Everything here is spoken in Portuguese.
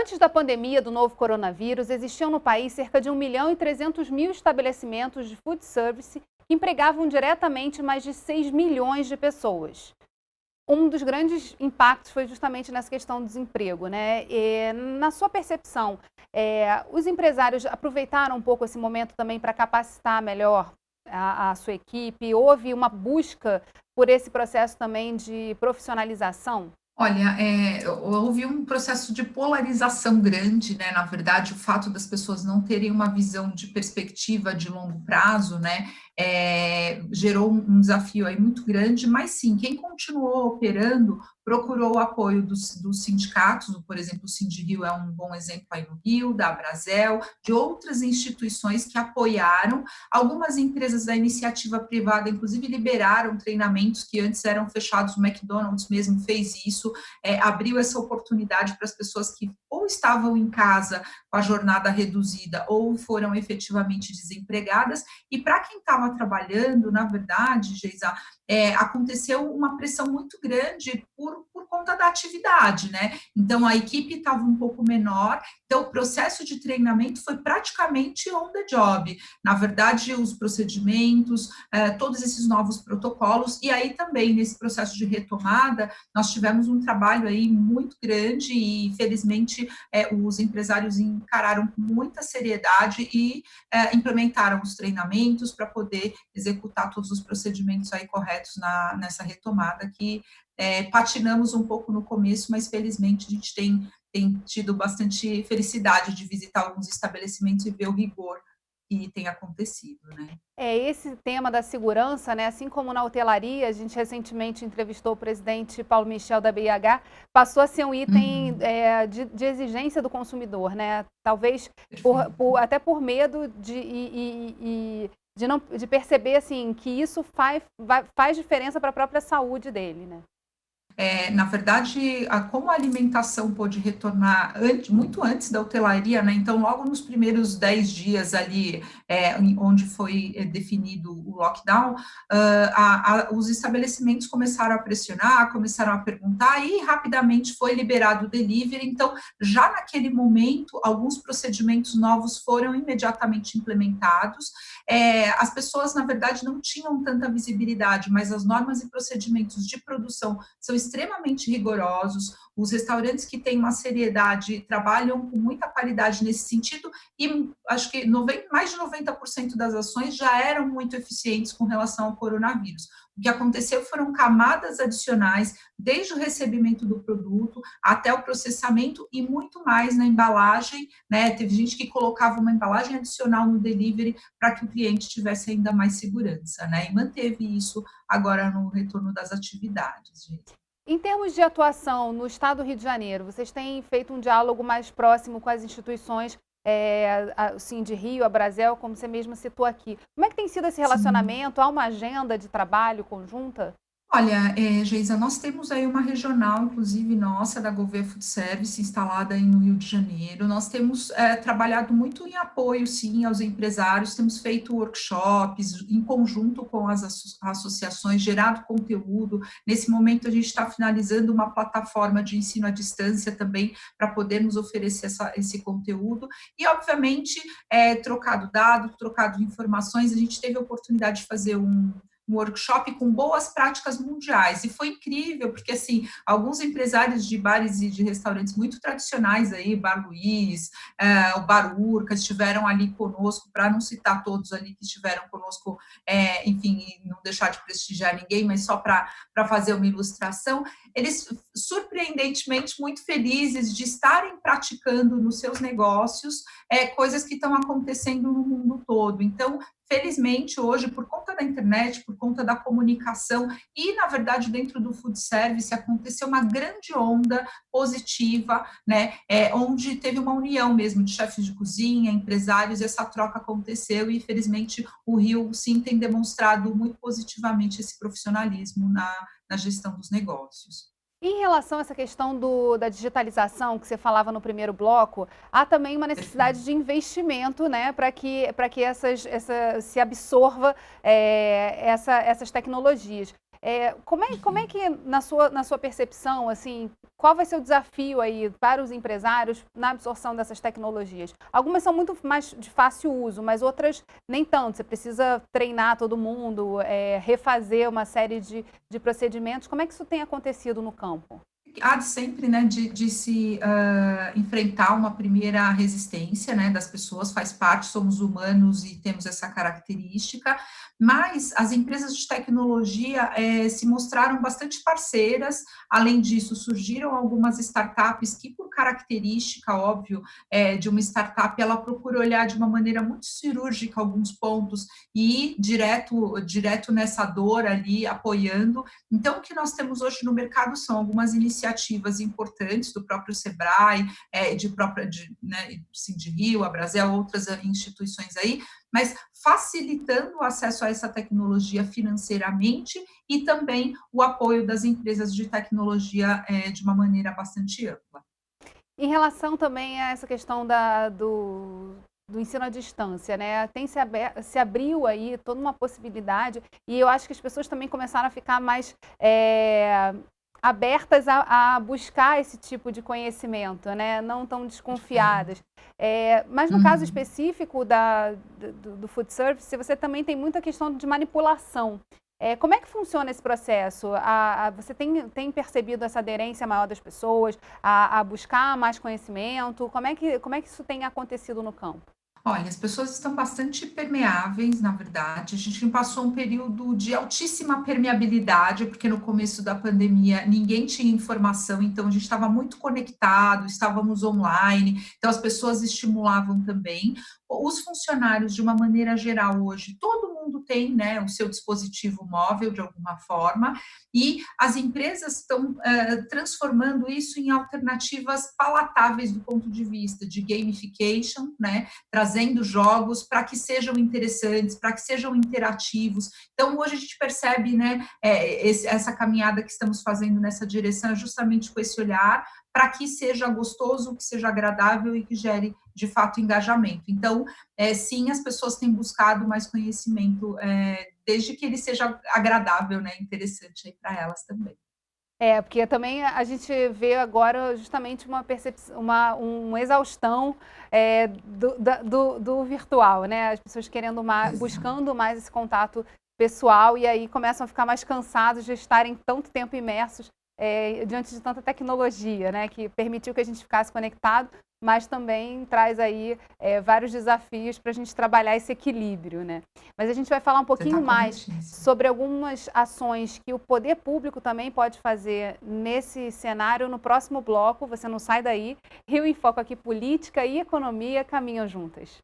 Antes da pandemia do novo coronavírus, existiam no país cerca de 1.300.000 estabelecimentos de food service que empregavam diretamente mais de 6 milhões de pessoas. Um dos grandes impactos foi justamente nessa questão do desemprego, né? Na sua percepção, os empresários aproveitaram um pouco esse momento também para capacitar melhor a sua equipe? Houve uma busca por esse processo também de profissionalização? Olha, houve um processo de polarização grande, né? Na verdade, o fato das pessoas não terem uma visão de perspectiva de longo prazo, né, gerou um desafio aí muito grande, mas sim, quem continuou operando procurou o apoio dos sindicatos, por exemplo, o Sindirio é um bom exemplo aí no Rio, da Brasel, de outras instituições que apoiaram. Algumas empresas da iniciativa privada, inclusive, liberaram treinamentos que antes eram fechados, o McDonald's mesmo fez isso, abriu essa oportunidade para as pessoas que ou estavam em casa com a jornada reduzida ou foram efetivamente desempregadas, e para quem estava trabalhando, na verdade, Geisa, aconteceu uma pressão muito grande por conta da atividade, né? Então, a equipe estava um pouco menor, então o processo de treinamento foi praticamente on the job. Na verdade, os procedimentos, todos esses novos protocolos, e aí também, nesse processo de retomada, nós tivemos um trabalho aí muito grande e, felizmente, os empresários encararam com muita seriedade e implementaram os treinamentos para poder executar todos os procedimentos aí corretos nessa retomada que patinamos um pouco no começo, mas felizmente a gente tem tido bastante felicidade de visitar alguns estabelecimentos e ver o rigor que tem acontecido, né? Esse tema da segurança, né, assim como na hotelaria, a gente recentemente entrevistou o presidente Paulo Michel da BIH, passou a ser um item Uhum, de exigência do consumidor, né? Talvez perfeito. até por medo de perceber assim, que isso faz diferença para a própria saúde dele, né? Na verdade, como a alimentação pôde retornar muito antes da hotelaria, né? Então, logo nos primeiros 10 dias ali, onde foi definido o lockdown, os estabelecimentos começaram a pressionar, começaram a perguntar e rapidamente foi liberado o delivery. Então, já naquele momento, alguns procedimentos novos foram imediatamente implementados. As pessoas, na verdade, não tinham tanta visibilidade, mas as normas e procedimentos de produção são extremamente rigorosos. Os restaurantes que têm uma seriedade trabalham com muita qualidade nesse sentido, e acho que mais de 90% das ações já eram muito eficientes com relação ao coronavírus. O que aconteceu foram camadas adicionais, desde o recebimento do produto até o processamento e muito mais na embalagem, né? Teve gente que colocava uma embalagem adicional no delivery para que o cliente tivesse ainda mais segurança, né? E manteve isso agora no retorno das atividades, gente. Em termos de atuação no estado do Rio de Janeiro, vocês têm feito um diálogo mais próximo com as instituições, assim, de Rio, a Brasel, como você mesma citou aqui. Como é que tem sido esse Sim. relacionamento? Há uma agenda de trabalho conjunta? Olha, Geisa, nós temos aí uma regional, inclusive nossa, da Gouveia Food Service, instalada aí no Rio de Janeiro. Nós temos trabalhado muito em apoio, sim, aos empresários, temos feito workshops em conjunto com as associações, gerado conteúdo. Nesse momento, a gente está finalizando uma plataforma de ensino à distância também, para podermos oferecer esse conteúdo. E, obviamente, trocado dados, trocado informações, a gente teve a oportunidade de fazer um workshop com boas práticas mundiais, e foi incrível, porque, assim, alguns empresários de bares e de restaurantes muito tradicionais aí, Bar Luiz, o Bar Urca, estiveram ali conosco, para não citar todos ali que estiveram conosco, enfim, não deixar de prestigiar ninguém, mas só para fazer uma ilustração, eles, surpreendentemente, muito felizes de estarem praticando nos seus negócios coisas que estão acontecendo no mundo todo. Então, felizmente, hoje, por conta da internet, por conta da comunicação e, na verdade, dentro do food service, aconteceu uma grande onda positiva, né, onde teve uma união mesmo de chefes de cozinha, empresários, e essa troca aconteceu, e, felizmente, o Rio, sim, tem demonstrado muito positivamente esse profissionalismo na gestão dos negócios. Em relação a essa questão da digitalização que você falava no primeiro bloco, há também uma necessidade de Perfeito. investimento, né, para que se absorva essas tecnologias. Como é que, na sua percepção, assim, qual vai ser o desafio aí para os empresários na absorção dessas tecnologias? Algumas são muito mais de fácil uso, mas outras nem tanto. Você precisa treinar todo mundo, refazer uma série de procedimentos. Como é que isso tem acontecido no campo? Há de sempre, né, de se enfrentar uma primeira resistência, né, das pessoas, faz parte, somos humanos e temos essa característica, mas as empresas de tecnologia se mostraram bastante parceiras. Além disso, surgiram algumas startups que, por característica, óbvio, de uma startup, ela procura olhar de uma maneira muito cirúrgica alguns pontos e ir direto nessa dor ali, apoiando. Então, o que nós temos hoje no mercado são algumas iniciativas importantes do próprio Sebrae, né, Cindy Rio, a Brasel, outras instituições aí, mas facilitando o acesso a essa tecnologia financeiramente e também o apoio das empresas de tecnologia de uma maneira bastante ampla. Em relação também a essa questão do ensino à distância, né? Se abriu aí toda uma possibilidade e eu acho que as pessoas também começaram a ficar mais abertas a buscar esse tipo de conhecimento, né? Não tão desconfiadas. Mas no caso específico do food service, você também tem muita questão de manipulação. Como é que funciona esse processo? Você tem percebido essa aderência maior das pessoas a buscar mais conhecimento? Como é que isso tem acontecido no campo? Olha, as pessoas estão bastante permeáveis, na verdade. A gente passou um período de altíssima permeabilidade, porque no começo da pandemia ninguém tinha informação, então a gente estava muito conectado, estávamos online, então as pessoas estimulavam também. Os funcionários, de uma maneira geral, hoje, todo mundo tem, né, o seu dispositivo móvel de alguma forma, e as empresas estão transformando isso em alternativas palatáveis do ponto de vista de gamification, né, trazendo jogos para que sejam interessantes, para que sejam interativos. Então, hoje a gente percebe, né, essa caminhada que estamos fazendo nessa direção, justamente com esse olhar, para que seja gostoso, que seja agradável e que gere, de fato, engajamento. Então, sim, as pessoas têm buscado mais conhecimento, desde que ele seja agradável, né, interessante para elas também. Porque também a gente vê agora justamente uma percepção, uma exaustão do virtual, né? As pessoas querendo mais, buscando mais esse contato pessoal e aí começam a ficar mais cansados de estarem tanto tempo imersos diante de tanta tecnologia, né? Que permitiu que a gente ficasse conectado, mas também traz aí vários desafios para a gente trabalhar esse equilíbrio, né? Mas a gente vai falar um pouquinho mais sobre algumas ações que o poder público também pode fazer nesse cenário no próximo bloco. Você não sai daí. Rio em Foco aqui, política e economia caminham juntas.